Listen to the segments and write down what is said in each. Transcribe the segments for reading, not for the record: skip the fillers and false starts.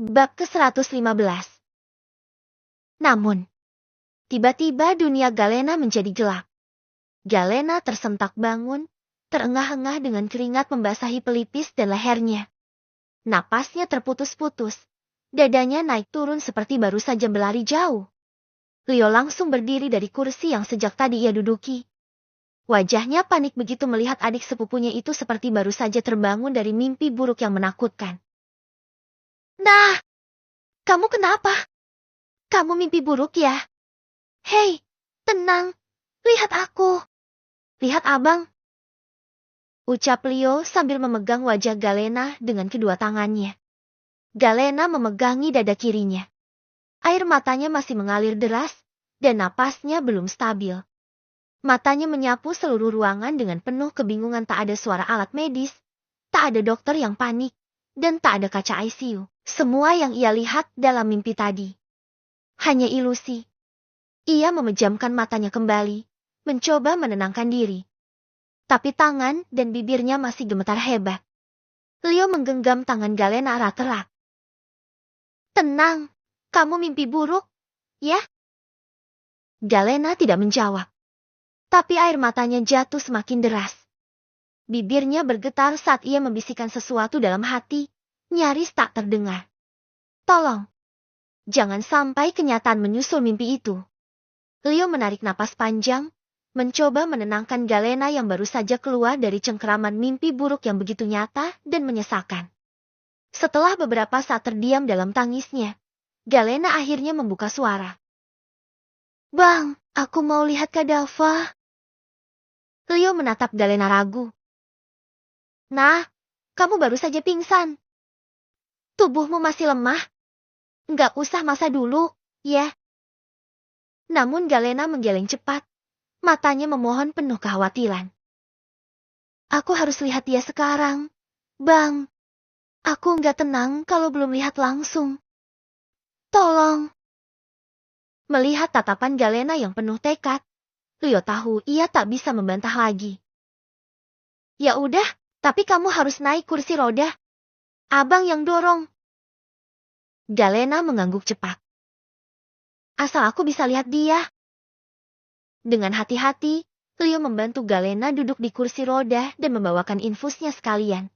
Bab ke-115. Namun, tiba-tiba dunia Galena menjadi gelap. Galena tersentak bangun, terengah-engah dengan keringat membasahi pelipis dan lehernya. Napasnya terputus-putus, dadanya naik turun seperti baru saja berlari jauh. Leo langsung berdiri dari kursi yang sejak tadi ia duduki. Wajahnya panik begitu melihat adik sepupunya itu seperti baru saja terbangun dari mimpi buruk yang menakutkan. Nah! Kamu kenapa? Kamu mimpi buruk ya? Hei, tenang. Lihat aku. Lihat abang. Ucap Leo sambil memegang wajah Galena dengan kedua tangannya. Galena memegangi dada kirinya. Air matanya masih mengalir deras, dan napasnya belum stabil. Matanya menyapu seluruh ruangan dengan penuh kebingungan. Tak ada suara alat medis, tak ada dokter yang panik, dan tak ada kaca ICU. Semua yang ia lihat dalam mimpi tadi hanya ilusi. Ia memejamkan matanya kembali, mencoba menenangkan diri. Tapi tangan dan bibirnya masih gemetar hebat. Leo menggenggam tangan Galena erat-erat. Tenang, kamu mimpi buruk, ya? Galena tidak menjawab. Tapi air matanya jatuh semakin deras. Bibirnya bergetar saat ia membisikkan sesuatu dalam hati, nyaris tak terdengar. Tolong, jangan sampai kenyataan menyusul mimpi itu. Leo menarik napas panjang, mencoba menenangkan Galena yang baru saja keluar dari cengkeraman mimpi buruk yang begitu nyata dan menyesakan. Setelah beberapa saat terdiam dalam tangisnya, Galena akhirnya membuka suara. Bang, aku mau lihat Kak Dava. Leo menatap Galena ragu. Nah, kamu baru saja pingsan. Tubuhmu masih lemah. Nggak usah masa dulu, ya. Namun Galena menggeleng cepat. Matanya memohon penuh kekhawatiran. Aku harus lihat dia sekarang. Bang, aku nggak tenang kalau belum lihat langsung. Tolong. Melihat tatapan Galena yang penuh tekad, Leo tahu ia tak bisa membantah lagi. Ya udah, tapi kamu harus naik kursi roda. Abang yang dorong. Galena mengangguk cepat. Asal aku bisa lihat dia. Dengan hati-hati, Leo membantu Galena duduk di kursi roda dan membawakan infusnya sekalian.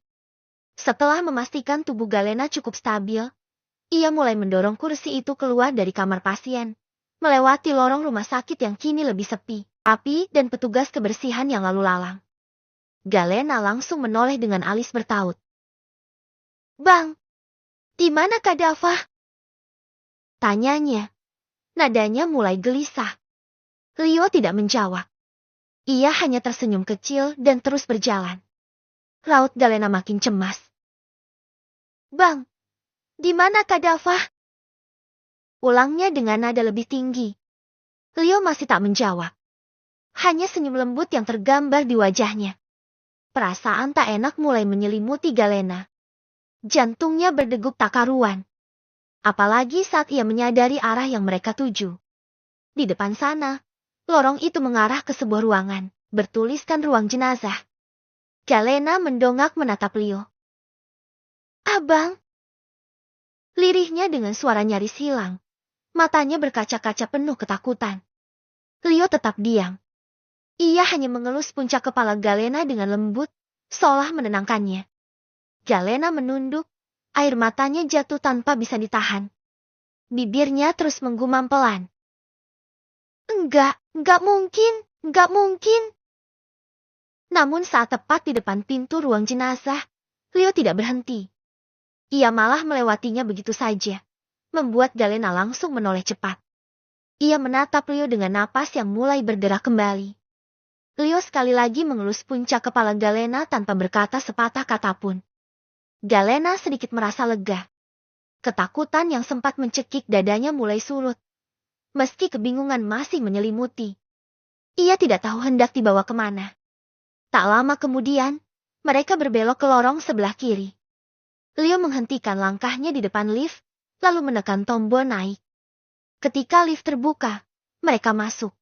Setelah memastikan tubuh Galena cukup stabil, ia mulai mendorong kursi itu keluar dari kamar pasien, melewati lorong rumah sakit yang kini lebih sepi, api dan petugas kebersihan yang lalu lalang. Galena langsung menoleh dengan alis bertaut. Bang, di mana Kak Dava? Tanyanya. Nadanya mulai gelisah. Leo tidak menjawab. Ia hanya tersenyum kecil dan terus berjalan. Raut Galena makin cemas. Bang, di mana Kak Dava? Ulangnya dengan nada lebih tinggi. Leo masih tak menjawab. Hanya senyum lembut yang tergambar di wajahnya. Perasaan tak enak mulai menyelimuti Galena. Jantungnya berdegup tak karuan. Apalagi saat ia menyadari arah yang mereka tuju. Di depan sana, lorong itu mengarah ke sebuah ruangan, bertuliskan ruang jenazah. Galena mendongak menatap Leo. Abang. Lirihnya dengan suara nyaris hilang. Matanya berkaca-kaca penuh ketakutan. Leo tetap diam. Ia hanya mengelus puncak kepala Galena dengan lembut, seolah menenangkannya. Galena menunduk, air matanya jatuh tanpa bisa ditahan. Bibirnya terus menggumam pelan. Enggak mungkin. Namun saat tepat di depan pintu ruang jenazah, Leo tidak berhenti. Ia malah melewatinya begitu saja, membuat Galena langsung menoleh cepat. Ia menatap Leo dengan napas yang mulai berderak kembali. Leo sekali lagi mengelus puncak kepala Galena tanpa berkata sepatah kata pun. Galena sedikit merasa lega. Ketakutan yang sempat mencekik dadanya mulai surut. Meski kebingungan masih menyelimuti. Ia tidak tahu hendak dibawa kemana. Tak lama kemudian, mereka berbelok ke lorong sebelah kiri. Leo menghentikan langkahnya di depan lift, lalu menekan tombol naik. Ketika lift terbuka, mereka masuk.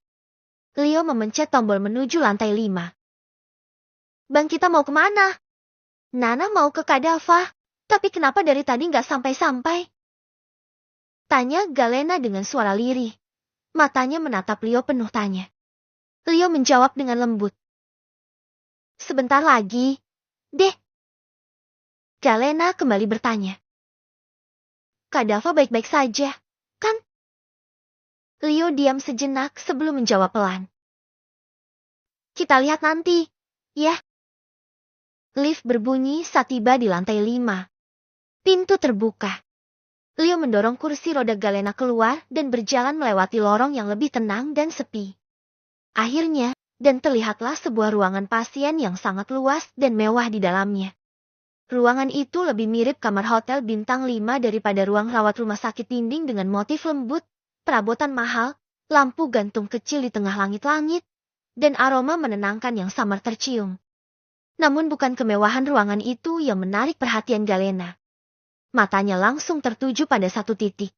Leo memencet tombol menuju lantai 5. Bang, kita mau kemana? Nana mau ke Kak Dava, tapi kenapa dari tadi nggak sampai-sampai? Tanya Galena dengan suara lirih. Matanya menatap Leo penuh tanya. Leo menjawab dengan lembut. Sebentar lagi, deh. Galena kembali bertanya. Kak Dava baik-baik saja, kan? Leo diam sejenak sebelum menjawab pelan. Kita lihat nanti, ya. Lift berbunyi saat tiba di lantai 5. Pintu terbuka. Leo mendorong kursi roda Galena keluar dan berjalan melewati lorong yang lebih tenang dan sepi. Akhirnya, dan terlihatlah sebuah ruangan pasien yang sangat luas dan mewah di dalamnya. Ruangan itu lebih mirip kamar hotel bintang 5 daripada ruang rawat rumah sakit dinding dengan motif lembut, perabotan mahal, lampu gantung kecil di tengah langit-langit, dan aroma menenangkan yang samar tercium. Namun bukan kemewahan ruangan itu yang menarik perhatian Galena. Matanya langsung tertuju pada satu titik.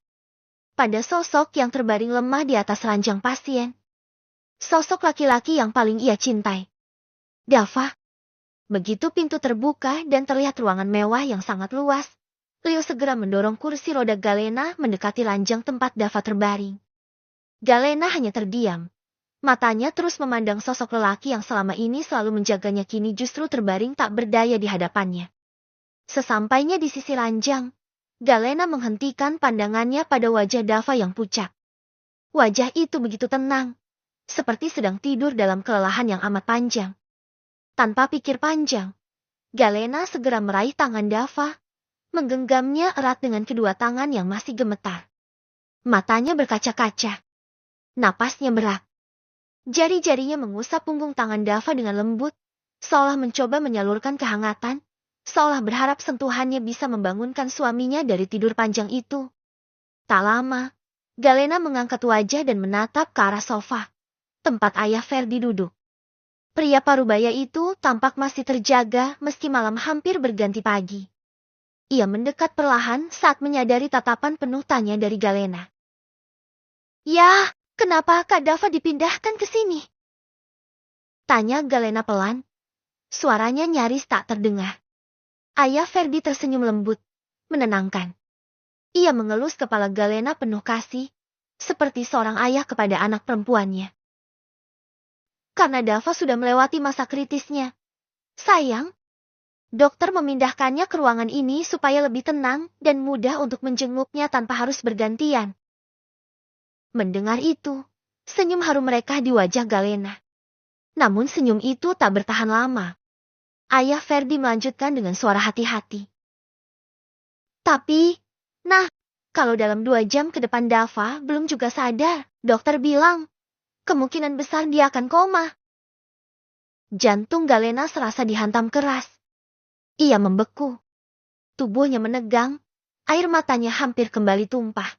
Pada sosok yang terbaring lemah di atas ranjang pasien. Sosok laki-laki yang paling ia cintai. Dava. Begitu pintu terbuka dan terlihat ruangan mewah yang sangat luas, Leo segera mendorong kursi roda Galena mendekati ranjang tempat Dava terbaring. Galena hanya terdiam. Matanya terus memandang sosok lelaki yang selama ini selalu menjaganya kini justru terbaring tak berdaya di hadapannya. Sesampainya di sisi ranjang, Galena menghentikan pandangannya pada wajah Dava yang pucat. Wajah itu begitu tenang, seperti sedang tidur dalam kelelahan yang amat panjang. Tanpa pikir panjang, Galena segera meraih tangan Dava, menggenggamnya erat dengan kedua tangan yang masih gemetar. Matanya berkaca-kaca. Napasnya berat. Jari-jarinya mengusap punggung tangan Dava dengan lembut, seolah mencoba menyalurkan kehangatan, seolah berharap sentuhannya bisa membangunkan suaminya dari tidur panjang itu. Tak lama, Galena mengangkat wajah dan menatap ke arah sofa, tempat ayah Ferdi duduk. Pria parubaya itu tampak masih terjaga meski malam hampir berganti pagi. Ia mendekat perlahan saat menyadari tatapan penuh tanya dari Galena. Ya, kenapa Kak Dava dipindahkan ke sini? Tanya Galena pelan. Suaranya nyaris tak terdengar. Ayah Ferdi tersenyum lembut, menenangkan. Ia mengelus kepala Galena penuh kasih, seperti seorang ayah kepada anak perempuannya. Karena Dava sudah melewati masa kritisnya. Sayang, dokter memindahkannya ke ruangan ini supaya lebih tenang dan mudah untuk menjenguknya tanpa harus bergantian. Mendengar itu, senyum harum mereka di wajah Galena. Namun senyum itu tak bertahan lama. Ayah Ferdi melanjutkan dengan suara hati-hati. Tapi, kalau dalam 2 jam ke depan Dava belum juga sadar, dokter bilang, kemungkinan besar dia akan koma. Jantung Galena serasa dihantam keras. Ia membeku. Tubuhnya menegang, air matanya hampir kembali tumpah.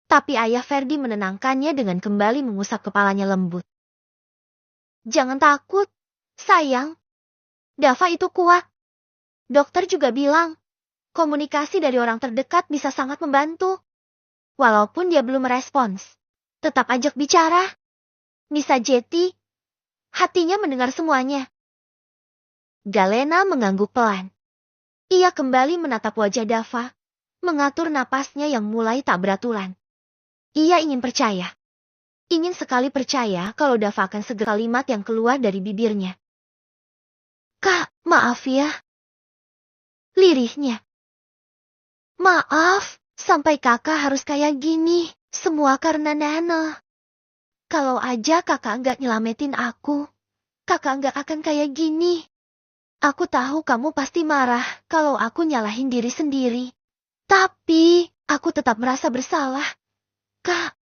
Tapi ayah Ferdi menenangkannya dengan kembali mengusap kepalanya lembut. Jangan takut, sayang. Dava itu kuat. Dokter juga bilang, komunikasi dari orang terdekat bisa sangat membantu. Walaupun dia belum merespons, tetap ajak bicara. Misa Jeti, hatinya mendengar semuanya. Galena mengangguk pelan. Ia kembali menatap wajah Dava, mengatur napasnya yang mulai tak beraturan. Ia ingin percaya. Ingin sekali percaya kalau Dava akan segera kalimat yang keluar dari bibirnya. Kak, maaf ya. Lirihnya. Maaf, sampai kakak harus kayak gini. Semua karena Nana. Kalau aja kakak nggak nyelamatin aku, kakak nggak akan kayak gini. Aku tahu kamu pasti marah kalau aku nyalahin diri sendiri. Tapi, aku tetap merasa bersalah. Kak,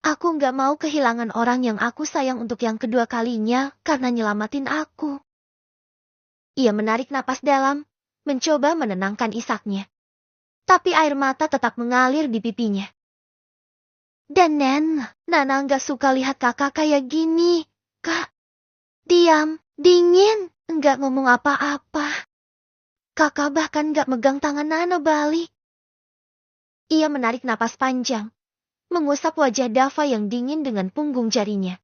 aku nggak mau kehilangan orang yang aku sayang untuk yang kedua kalinya karena nyelamatin aku. Ia menarik napas dalam, mencoba menenangkan isaknya. Tapi air mata tetap mengalir di pipinya. Dan Nana nggak suka lihat kakak kayak gini. Kak, diam, dingin, nggak ngomong apa-apa. Kakak bahkan nggak megang tangan Nana balik. Ia menarik napas panjang, mengusap wajah Dava yang dingin dengan punggung jarinya.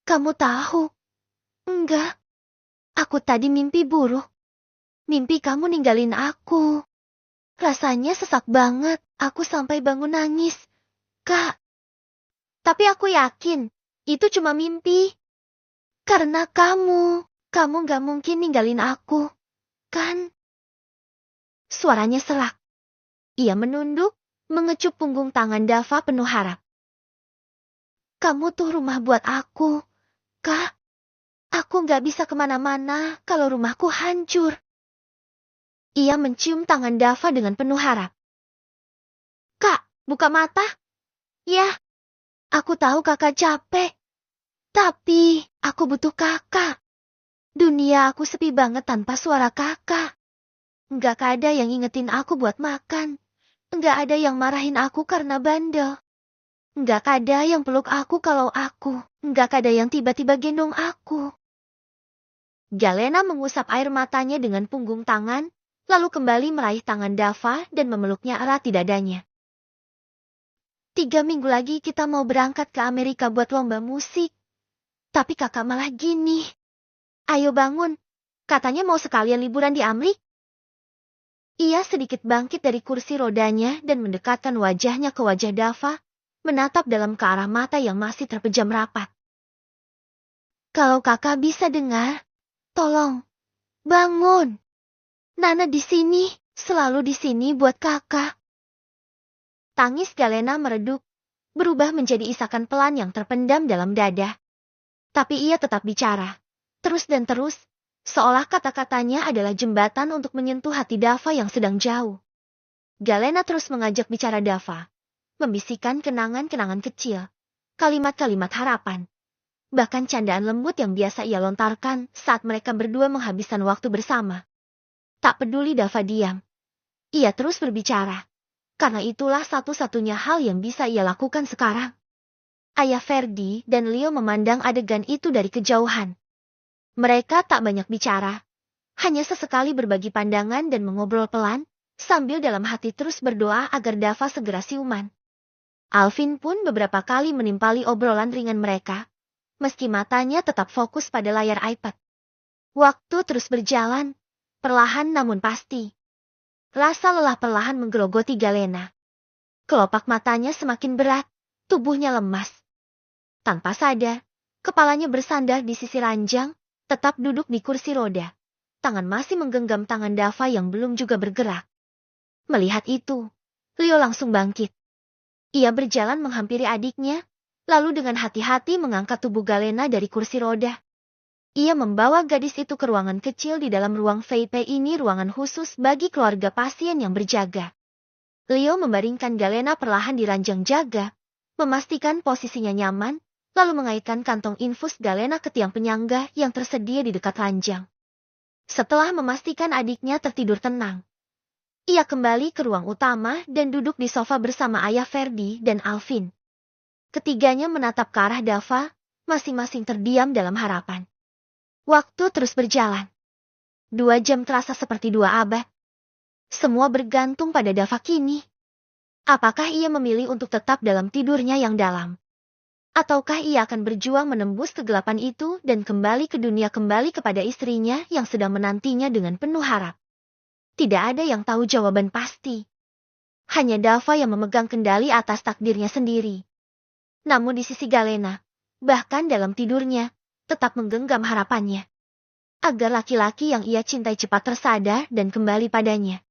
Kamu tahu? Enggak. Aku tadi mimpi buruk. Mimpi kamu ninggalin aku. Rasanya sesak banget, aku sampai bangun nangis. Kak, tapi aku yakin, itu cuma mimpi. Karena kamu gak mungkin ninggalin aku, kan? Suaranya serak. Ia menunduk, mengecup punggung tangan Dava penuh harap. Kamu tuh rumah buat aku, Kak. Aku gak bisa kemana-mana kalau rumahku hancur. Ia mencium tangan Dava dengan penuh harap. Kak, buka mata. Ya, aku tahu kakak capek. Tapi, aku butuh kakak. Dunia aku sepi banget tanpa suara kakak. Nggak ada yang ingetin aku buat makan. Nggak ada yang marahin aku karena bandel. Nggak ada yang peluk aku kalau aku. Nggak ada yang tiba-tiba gendong aku. Galena mengusap air matanya dengan punggung tangan, lalu kembali meraih tangan Dava dan memeluknya erat di dadanya. 3 minggu lagi kita mau berangkat ke Amerika buat lomba musik. Tapi kakak malah gini. Ayo bangun. Katanya mau sekalian liburan di Amrik. Ia sedikit bangkit dari kursi rodanya dan mendekatkan wajahnya ke wajah Dava, menatap dalam ke arah mata yang masih terpejam rapat. Kalau kakak bisa dengar, tolong, bangun. Nana di sini, selalu di sini buat kakak. Tangis Galena meredup, berubah menjadi isakan pelan yang terpendam dalam dada. Tapi ia tetap bicara, terus dan terus, seolah kata-katanya adalah jembatan untuk menyentuh hati Dava yang sedang jauh. Galena terus mengajak bicara Dava, membisikkan kenangan-kenangan kecil, kalimat-kalimat harapan. Bahkan candaan lembut yang biasa ia lontarkan saat mereka berdua menghabiskan waktu bersama. Tak peduli Dava diam. Ia terus berbicara, karena itulah satu-satunya hal yang bisa ia lakukan sekarang. Ayah Ferdi dan Leo memandang adegan itu dari kejauhan. Mereka tak banyak bicara, hanya sesekali berbagi pandangan dan mengobrol pelan, sambil dalam hati terus berdoa agar Dava segera siuman. Alvin pun beberapa kali menimpali obrolan ringan mereka, meski matanya tetap fokus pada layar iPad. Waktu terus berjalan, perlahan namun pasti. Rasa lelah perlahan menggerogoti Galena. Kelopak matanya semakin berat, tubuhnya lemas. Tanpa sadar, kepalanya bersandar di sisi ranjang, tetap duduk di kursi roda. Tangan masih menggenggam tangan Dava yang belum juga bergerak. Melihat itu, Leo langsung bangkit. Ia berjalan menghampiri adiknya, lalu dengan hati-hati mengangkat tubuh Galena dari kursi roda. Ia membawa gadis itu ke ruangan kecil di dalam ruang VIP. Ini ruangan khusus bagi keluarga pasien yang berjaga. Leo membaringkan Galena perlahan di ranjang jaga, memastikan posisinya nyaman, lalu mengaitkan kantong infus Galena ke tiang penyangga yang tersedia di dekat ranjang. Setelah memastikan adiknya tertidur tenang, ia kembali ke ruang utama dan duduk di sofa bersama ayah Ferdi dan Alvin. Ketiganya menatap ke arah Dava, masing-masing terdiam dalam harapan. Waktu terus berjalan. 2 jam terasa seperti 2 abad. Semua bergantung pada Dava kini. Apakah ia memilih untuk tetap dalam tidurnya yang dalam? Ataukah ia akan berjuang menembus kegelapan itu dan kembali ke dunia, kembali kepada istrinya yang sedang menantinya dengan penuh harap? Tidak ada yang tahu jawaban pasti. Hanya Dava yang memegang kendali atas takdirnya sendiri. Namun di sisi Galena, bahkan dalam tidurnya, tetap menggenggam harapannya. Agar laki-laki yang ia cintai cepat tersadar dan kembali padanya.